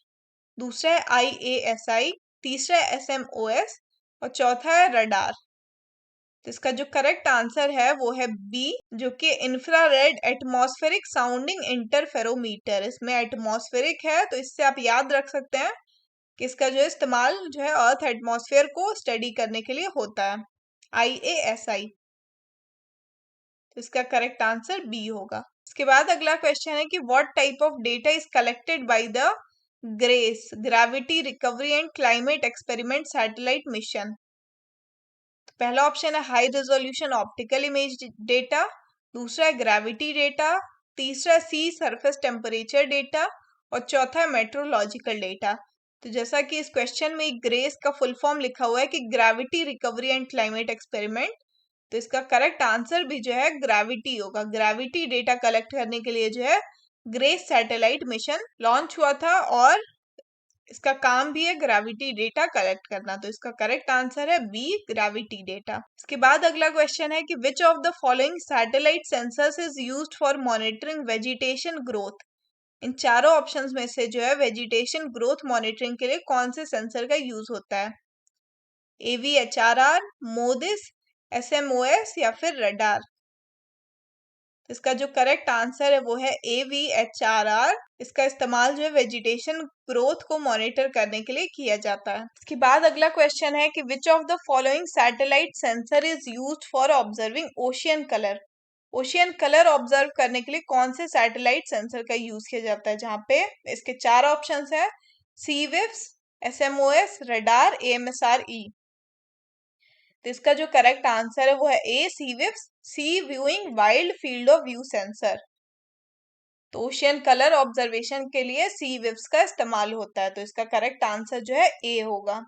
दूसरा है IASI, तीसरा है SMOS और चौथा है रडार। तो इसका जो करेक्ट आंसर है वो है बी, जो कि इंफ्रारेड एटमॉस्फेरिक साउंडिंग इंटरफेरोमीटर। इसमें एटमॉस्फेरिक है तो इससे आप याद रख सकते हैं कि इसका जो इस्तेमाल जो है अर्थ एटमॉस्फेयर को स्टडी करने के लिए होता है, IASI। तो इसका करेक्ट आंसर बी होगा। इसके बाद अगला क्वेश्चन है कि what type of data is collected by the grace gravity recovery and climate experiment satellite mission. पहला ऑप्शन है high resolution optical image data, दूसरा है ग्रेविटी डेटा, तीसरा सी सरफेस टेम्परेचर डेटा और चौथा है मेट्रोलॉजिकल डेटा। तो जैसा कि इस क्वेश्चन में ग्रेस का फुल फॉर्म लिखा हुआ है कि gravity recovery and climate experiment, तो इसका करेक्ट आंसर भी जो है ग्रेविटी होगा। ग्रेविटी डेटा कलेक्ट करने के लिए जो है ग्रेस सैटेलाइट मिशन लॉन्च हुआ था और इसका काम भी है ग्रेविटी डेटा कलेक्ट करना। तो इसका करेक्ट आंसर है बी, ग्रेविटी डेटा। इसके बाद अगला क्वेश्चन है कि which of the following satellite sensors is used for monitoring vegetation growth. इन चारों ऑप्शंस में से जो है वेजिटेशन ग्रोथ मॉनिटरिंग के लिए कौन से सेंसर का यूज होता है? AVHRR, मोडिस, SMOS या फिर रडार। इसका जो करेक्ट आंसर है वो है AVHRR। इसका इस्तेमाल जो है वेजिटेशन ग्रोथ को मॉनिटर करने के लिए किया जाता है। इसके बाद अगला क्वेश्चन है कि which of the following satellite sensor is used for observing ocean colour. Ocean colour observe करने के लिए कौन से सैटेलाइट सेंसर का यूज किया जाता है? जहाँ पे इसके चार ऑप्शंस है, सीविप्स, SMOS, रडार, AMSR-E। तो इसका जो करेक्ट आंसर है वो है A, SeaWiFS, sea viewing wild field of view sensor. तो ओशियन कलर ऑब्जर्वेशन के लिए सीविप्स का इस्तेमाल होता है। तो इसका करेक्ट आंसर जो है ए होगा।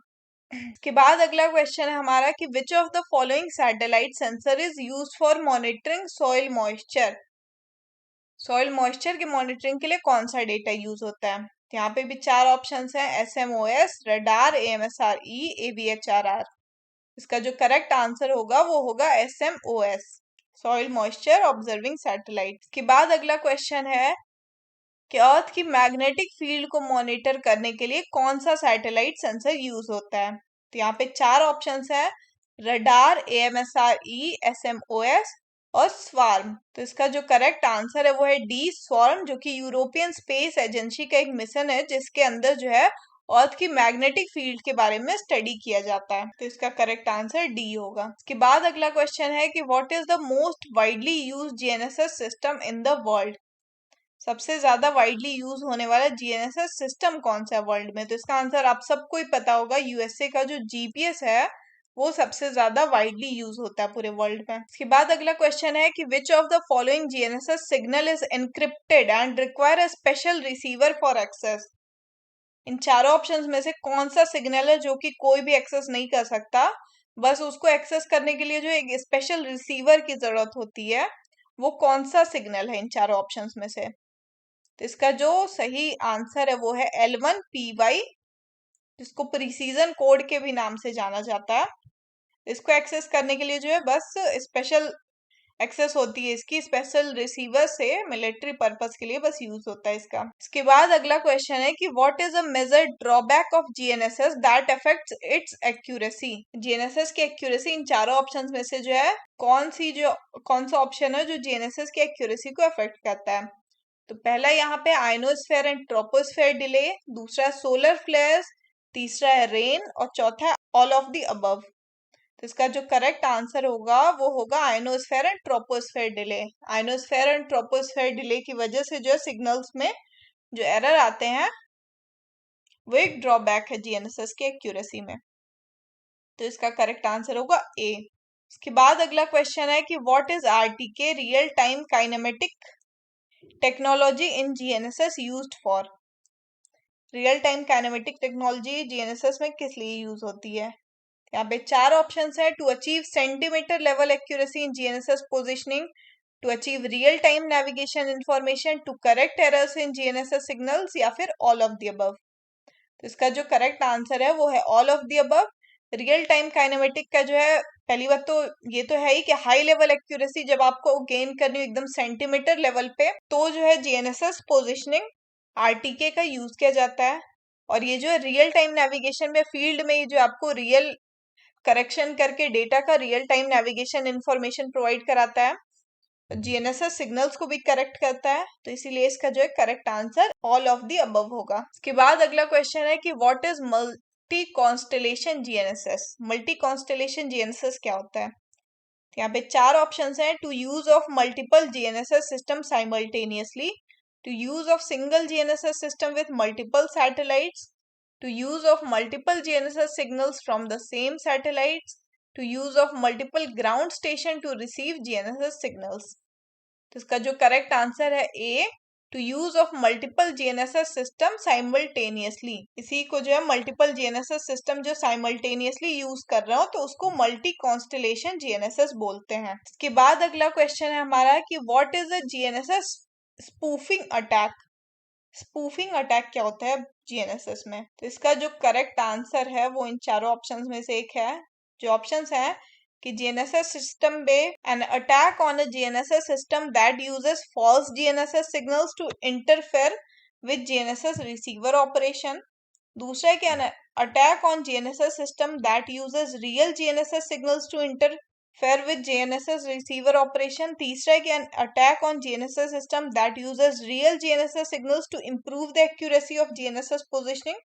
इसके बाद अगला क्वेश्चन है हमारा कि which of the following satellite sensor is used for monitoring soil moisture. Soil moisture की मॉनिटरिंग के लिए कौन सा डेटा यूज होता है? यहाँ पे भी चार ऑप्शंस हैं, SMOS, रडार, AMSR-E, AVHRR। इसका जो करेक्ट आंसर होगा वो होगा SMOS, soil moisture observing satellite. के बाद अगला क्वेश्चन है कि अर्थ की मैग्नेटिक फील्ड को मॉनिटर करने के लिए कौन सा सैटेलाइट सेंसर यूज होता है? तो यहाँ पे चार ऑप्शंस है, रडार, AMSR-E, SMOS और स्वार्म। तो इसका जो करेक्ट आंसर है वो है डी, स्वार्म, जो कि यूरोपियन स्पेस एजेंसी का एक मिशन है जिसके अंदर जो है अर्थ की मैग्नेटिक फील्ड के बारे में स्टडी किया जाता है। तो इसका करेक्ट आंसर डी होगा। इसके बाद अगला क्वेश्चन है कि what is the most widely used GNSS system in the world. सबसे ज्यादा वाइडली यूज होने वाला GNSS सिस्टम कौन सा है वर्ल्ड में? तो इसका आंसर आप सबको ही पता होगा, USA का जो GPS है वो सबसे ज्यादा वाइडली यूज होता है पूरे वर्ल्ड में। इसके बाद अगला क्वेश्चन है कि which of the following GNSS signal is encrypted and require a special receiver for access. इन चारों ऑप्शंस में से कौन सा सिग्नल है जो कि कोई भी एक्सेस नहीं कर सकता, बस उसको एक्सेस करने के लिए जो एक स्पेशल रिसीवर की जरूरत होती है, वो कौन सा सिग्नल है इन चारों ऑप्शंस में से? तो इसका जो सही आंसर है वो है L1PY, जिसको प्रीसीजन कोड के भी नाम से जाना जाता है। इसको एक्सेस करने के लिए जो है बस स्पेशल एक्सेस होती है इसकी, स्पेशल रिसीवर से मिलिट्री पर्पस के लिए बस यूज होता है इसका। इसके बाद अगला क्वेश्चन है कि what is a major drawback of GNSS that affects its accuracy. GNSS की एक्यूरेसी इन चारों ऑप्शंस में से जो है कौन सा ऑप्शन है जो GNSS की एक्यूरेसी को अफेक्ट करता है? तो पहला यहाँ पे आयनोस्फेयर एंड ट्रोपोस्फेयर डिले, दूसरा सोलर फ्लेयर्स, तीसरा है रेन और चौथा है ऑल ऑफ द अबव। तो इसका जो करेक्ट आंसर होगा वो होगा ionosphere and troposphere delay. Ionosphere and troposphere delay की वजह से जो है सिग्नल्स में जो एरर आते हैं वो एक ड्रॉबैक है GNSS की एक्यूरेसी में। तो इसका करेक्ट आंसर होगा ए। इसके बाद अगला क्वेश्चन है कि what is RTK, real time kinematic technology in GNSS used for. Real time kinematic technology GNSS में किस लिए यूज होती है? यहाँ पे चार ऑप्शंस है, to achieve centimetre level accuracy in GNSS positioning, to achieve real time navigation information, to correct errors in GNSS signals या फिर ऑल ऑफ द अबव। तो इसका जो करेक्ट आंसर है वो है all of the above. Real time kinematic का जो है पहली बात तो ये तो है ही कि हाई लेवल एक्यूरेसी जब आपको गेन करनी हो एकदम सेंटीमीटर लेवल पे, तो जो है GNSS पोजिशनिंग RTK का यूज किया जाता है। और ये जो है रियल टाइम नेविगेशन में फील्ड में जो आपको रियल करेक्शन करके डेटा का real time navigation information provide कराता है, GNSS सिग्नल्स को भी करेक्ट करता है। तो इसीलिए इसका जो है correct answer all of the above होगा। इसके बाद अगला क्वेश्चन है कि what is multi constellation GNSS। Multi constellation GNSS क्या होता है? यहाँ पे चार ऑप्शंस हैं, to use of multiple GNSS system simultaneously, to use of single GNSS system with multiple satellites, to use of multiple GNSS signals from the same satellites, to use of multiple ground station to receive GNSS signals। तो इसका जो correct answer है A, to use of multiple GNSS system simultaneously. इसी को जो है multiple GNSS system जो simultaneously use कर रहा हो तो उसको मल्टी कॉन्स्टलेशन जीएनएसएस बोलते हैं। इसके बाद अगला क्वेश्चन है हमारा कि what is a GNSS spoofing attack. Spoofing attack क्या होता है जीएनएसएस में? तो इसका जो करेक्ट आंसर है वो इन चारों ऑप्शंस में से एक है। जो ऑप्शंस हैं कि GNSS system पे an attack on a GNSS system that uses false GNSS signals to interfere with GNSS receiver operation। दूसरा है कि an attack on GNSS system that uses real GNSS signals to interfere with GNSS receiver operation। तीसरा है कि an attack on GNSS system that uses real GNSS signals to improve the accuracy of GNSS positioning।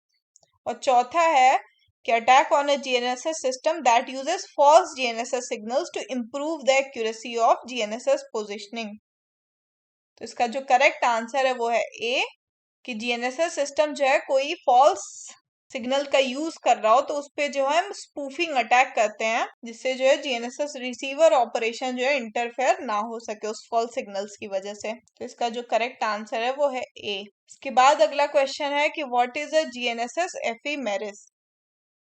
और चौथा है कि attack on a GNSS system that uses false GNSS signals to improve the accuracy of GNSS positioning। तो इसका जो correct answer है वो है ए, कि GNSS सिस्टम जो है कोई फॉल्स सिग्नल का यूज कर रहा हो तो उस पे जो है हम स्पूफिंग अटैक करते हैं, जिससे जो है GNSS रिसीवर ऑपरेशन जो है इंटरफेयर ना हो सके उस फॉल्स सिग्नल्स की वजह से। तो इसका जो करेक्ट आंसर है वो है ए। इसके बाद अगला क्वेश्चन है कि what is a GNSS एफिमेरिस।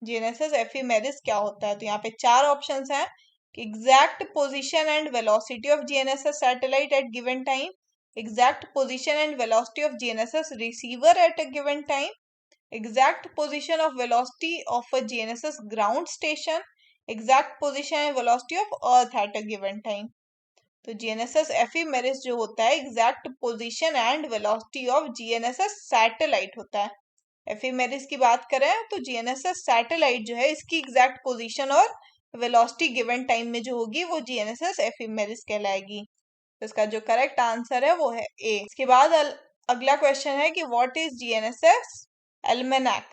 GNSS एफिमेरिस क्या होता है? तो यहाँ पे चार ऑप्शंस हैं कि exact position and velocity of GNSS satellite at given time, exact position and velocity of GNSS receiver at a given time, exact position of velocity of a GNSS ground station, exact position and velocity of earth at a given time. तो GNSS ephemeris जो होता है exact position and velocity of GNSS satellite होता है। एफिमेरिस की बात करें तो GNSS सैटेलाइट जो है इसकी एग्जैक्ट पोजीशन और वेलोसिटी गिवन टाइम में जो होगी वो GNSS एफिमेरिस कहलाएगी। तो इसका जो करेक्ट आंसर है वो है ए। इसके बाद अगला क्वेश्चन है कि व्हाट इज GNSS एल्मेनाक।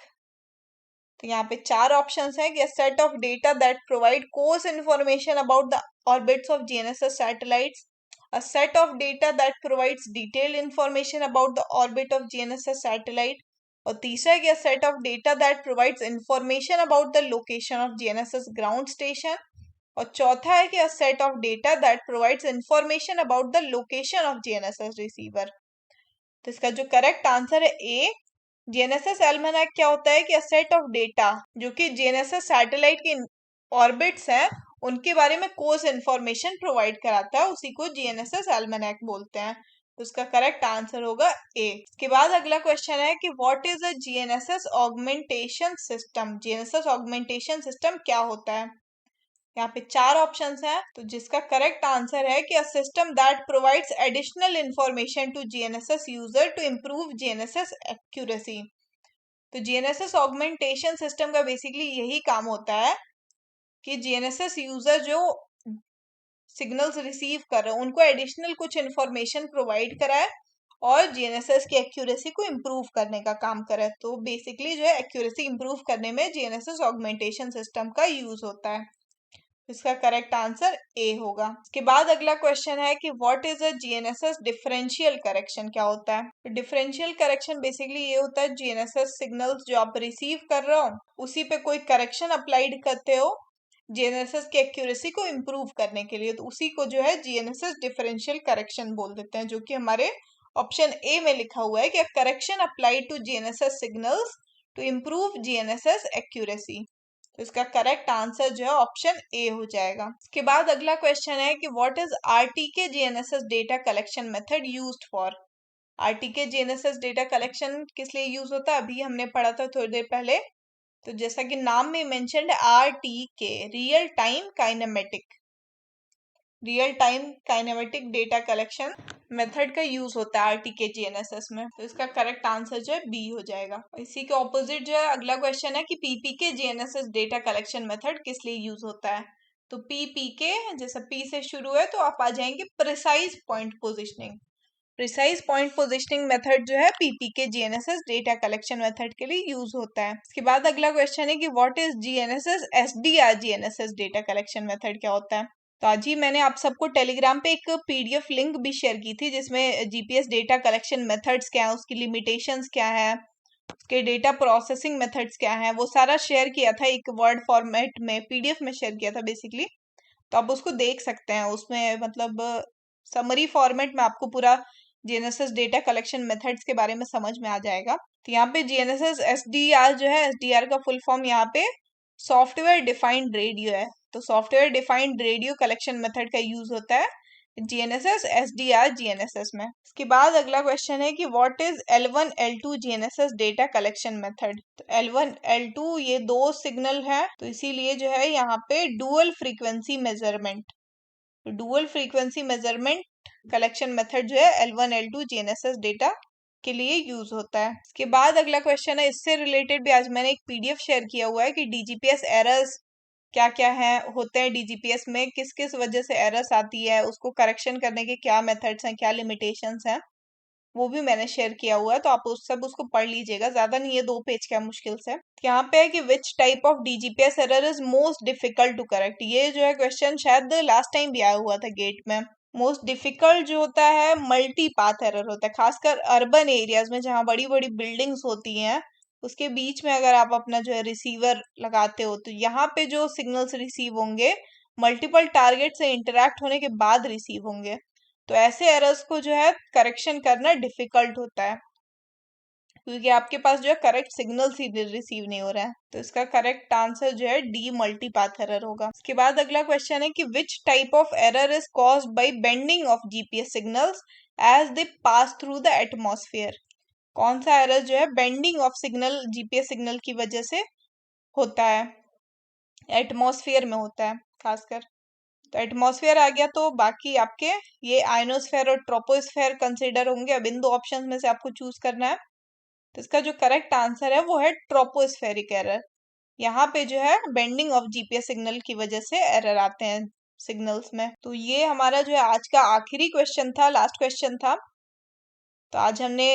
तो यहाँ पे चार ऑप्शंस हैं कि set of data that provide course information about the orbits of GNSS satellites, a set of data that provides detailed information about the orbit of GNSS satellite, और तीसरा है कि set of data that provides information about the location of GNSS ground station, और चौथा है कि set of data that provides information about the location of GNSS receiver. तो इसका जो करेक्ट आंसर है ए। GNSS एल्मेनाक क्या होता है कि सेट ऑफ डेटा जो कि GNSS सैटेलाइट के ऑर्बिट्स हैं उनके बारे में कोर्स इंफॉर्मेशन प्रोवाइड कराता है, उसी को GNSS एल्मेनाक बोलते हैं। तो उसका करेक्ट आंसर होगा ए। इसके बाद अगला क्वेश्चन है कि what is a GNSS augmentation system. GNSS augmentation system क्या होता है? यहाँ पे चार ऑप्शंस हैं, तो जिसका करेक्ट आंसर है कि a system that provides additional information to GNSS user to improve GNSS accuracy. तो GNSS ऑगमेंटेशन सिस्टम का बेसिकली यही काम होता है कि GNSS यूजर जो सिग्नल्स रिसीव कर रहे हैं उनको एडिशनल कुछ इन्फॉर्मेशन प्रोवाइड कराए और GNSS की एक्यूरेसी को इम्प्रूव करने का काम करे। तो बेसिकली जो है एक्यूरेसी इम्प्रूव करने में GNSS ऑगमेंटेशन सिस्टम का यूज होता है। इसका करेक्ट आंसर ए होगा। इसके बाद अगला क्वेश्चन है कि what is a GNSS differential correction क्या होता है? डिफरेंशियल करेक्शन बेसिकली ये होता है GNSS सिग्नल्स जो आप रिसीव कर रहे हो उसी पे कोई करेक्शन अप्लाइड करते हो GNSS की एक्यूरेसी को इम्प्रूव करने के लिए, तो उसी को जो है GNSS डिफरेंशियल करेक्शन बोल देते हैं, जो कि हमारे ऑप्शन ए में लिखा हुआ है कि correction applied to GNSS signals to improve GNSS accuracy. तो इसका करेक्ट आंसर जो है ऑप्शन ए हो जाएगा। इसके बाद अगला क्वेश्चन है कि what is RTK GNSS data collection method used for. RTK GNSS data collection किस लिए यूज होता है अभी हमने पढ़ा था थोड़ी देर पहले। तो जैसा कि नाम में mentioned RTK real time kinematic data collection method का यूज होता है RTK GNSS में। तो इसका करेक्ट आंसर जो है बी हो जाएगा। इसी के ऑपोजिट जो है अगला क्वेश्चन है कि PPK GNSS data collection method किस लिए यूज होता है। तो PPK जैसा P से शुरू है तो आप आ जाएंगे precise point positioning. Precise point positioning method जो है PPK GNSS data collection method के लिए यूज होता है। इसके बाद अगला क्वेश्चन है कि what is GNSS SDR GNSS data collection method क्या होता है। तो आज ही मैंने आप सबको टेलीग्राम पे एक PDF लिंक भी शेयर की थी जिसमें GPS डेटा कलेक्शन मेथड्स क्या है, उसकी लिमिटेशंस क्या है, उसके डेटा प्रोसेसिंग मेथड्स क्या है, वो सारा शेयर किया था एक वर्ड फॉर्मेट में PDF में शेयर किया था बेसिकली। तो आप उसको देख सकते हैं, उसमें मतलब समरी फॉर्मेट में आपको पूरा जीएनएसएस डेटा कलेक्शन मेथड्स के बारे में समझ में आ जाएगा। तो यहाँ पे जीएनएसएस एसडीआर जो है, एसडीआर का फुल फॉर्म यहाँ पे सॉफ्टवेयर डिफाइंड रेडियो है। तो software defined radio collection method का यूज होता है जीएनएसएस एसडीआर जीएनएसएस में। इसके बाद अगला क्वेश्चन है कि what is L1 L2 GNSS data collection method. तो L1 L2 ये दो सिग्नल है, तो इसीलिए जो है यहाँ पे dual frequency measurement, dual frequency measurement collection method जो है L1 L2 जीएनएसएस डेटा के लिए यूज होता है। इसके बाद अगला क्वेश्चन है, इससे रिलेटेड भी आज मैंने एक पीडीएफ शेयर किया हुआ है कि डीजीपीएस एरर्स क्या क्या है होते हैं डीजीपीएस में, किस किस वजह से एरर्स आती है, उसको करेक्शन करने के क्या मेथड्स हैं, क्या लिमिटेशंस हैं, वो भी मैंने शेयर किया हुआ है। तो आप उसको पढ़ लीजिएगा, ज्यादा नहीं है, 2 पेज का मुश्किल से। यहाँ पे है कि which type of DGPS error is most difficult to correct. ये जो है क्वेश्चन शायद लास्ट टाइम भी आया हुआ था गेट में। मोस्ट डिफिकल्ट जो होता है मल्टी पाथ एरर होता है, खासकर अर्बन एरियाज में जहाँ बड़ी बड़ी बिल्डिंग्स होती हैं, उसके बीच में अगर आप अपना जो है रिसीवर लगाते हो, तो यहाँ पे जो सिग्नल्स रिसीव होंगे मल्टीपल टारगेट से इंटरेक्ट होने के बाद रिसीव होंगे। तो ऐसे एरर्स को जो है करेक्शन करना डिफिकल्ट होता है, क्योंकि आपके पास जो है करेक्ट सिग्नल ही रिसीव नहीं हो रहा है। तो इसका करेक्ट आंसर जो है डी मल्टीपाथ एरर होगा। इसके बाद अगला क्वेश्चन है कि which type of error is caused by bending of GPS signals as they pass through the atmosphere. कौन सा एरर जो है bending of signal GPS signal की वजह से होता है, एटमॉस्फेयर में होता है खासकर। तो एटमॉस्फेयर आ गया, तो बाकी आपके ये आयनोस्फेयर और ट्रोपोस्फेयर कंसिडर होंगे। अब इन 2 ऑप्शन में से आपको चूज करना है। तो इसका जो करेक्ट आंसर है वो है ट्रोपोस्फेरिक एरर। यहाँ पे जो है बेंडिंग ऑफ जीपीएस सिग्नल की वजह से एरर आते हैं सिग्नल्स में। तो ये हमारा जो है आज का आखिरी क्वेश्चन था, लास्ट क्वेश्चन था। तो आज हमने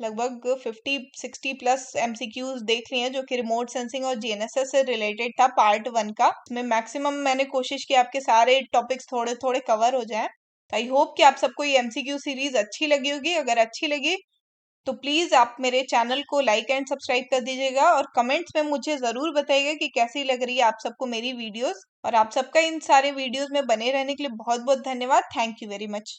लगभग 50-60 प्लस एमसीक्यूज देख लिए हैं, जो कि रिमोट सेंसिंग और जीएनएसएस से रिलेटेड था पार्ट 1 का। इसमें मैक्सिमम मैंने कोशिश की आपके सारे टॉपिक्स थोड़े थोड़े कवर हो जाएं। आई होप कि आप सबको ये एमसीक्यू सीरीज अच्छी लगी होगी। अगर अच्छी लगी तो प्लीज आप मेरे चैनल को लाइक एंड सब्सक्राइब कर दीजिएगा, और कमेंट्स में मुझे जरूर बताइएगा कि कैसी लग रही है आप सबको मेरी वीडियोस। और आप सबका इन सारे वीडियोस में बने रहने के लिए बहुत बहुत धन्यवाद। Thank you very much.